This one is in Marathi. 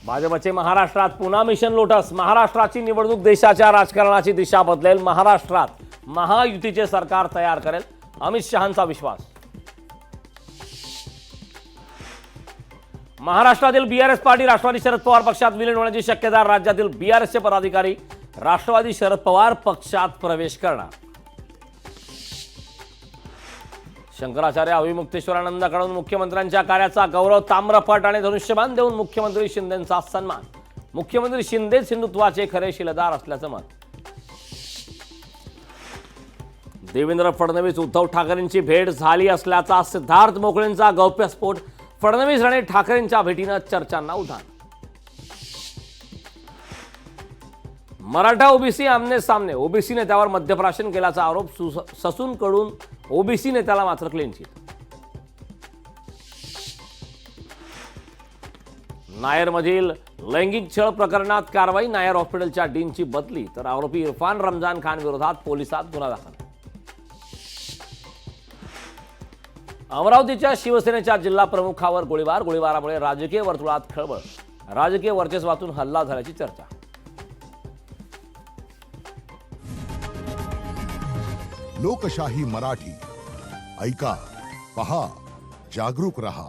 भाजपचे महाराष्ट्रात पुन्हा मिशन लोटस। महाराष्ट्राची निवडणूक देशाच्या राजकारणाची दिशा बदलेल। महाराष्ट्रात महायुतीचे सरकार तयार करेल, अमित शहांचा विश्वास। महाराष्ट्रातील बीआरएस पार्टी राष्ट्रवादी शरद पवार पक्षात विलीन होण्याची शक्यता। राज्यातील बीआरएसचे पदाधिकारी राष्ट्रवादी शरद पवार पक्षात प्रवेश करणार। शंकराचार्य अभिमुक्तेश्वरानंदाकडून मुख्यमंत्र्यांच्या कार्याचा गौरव, ताम्रपट आणि धनुष्यबाण देऊन मुख्यमंत्री शिंदेंचा सन्मान। मुख्यमंत्री शिंदेच हिंदुत्वाचे खरे शिलेदार असल्याचं मत। देवेंद्र फडणवीस उद्धव ठाकरेंची भेट झाली असल्याचा सिद्धार्थ मोकळेंचा गौप्यस्फोट। फडणवीस आणि ठाकरेंच्या भेटीनं चर्चांना उधाण। मराठा ओबीसी आमने सामने, ओबीसी नेत्यावर मध्यप्राशन केल्याचा आरोप। ससूनकडून ओबीसी नेत्याला मात्र क्लीन चिट। नायरमधील लैंगिक छळ प्रकरणात कारवाई। नायर हॉस्पिटलच्या डीनची बदली, तर आरोपी इरफान रमजान खान विरोधात पोलिसात गुन्हा दाखल। अमरावतीच्या शिवसेनेच्या जिल्हा प्रमुखावर गोळीबार। गोळीबारामुळे राजकीय वर्तुळात खळबळ। राजकीय वर्चस्वातून हल्ला झाल्याची चर्चा। लोकशाही मराठी ऐका, पहा, जागरूक रहा।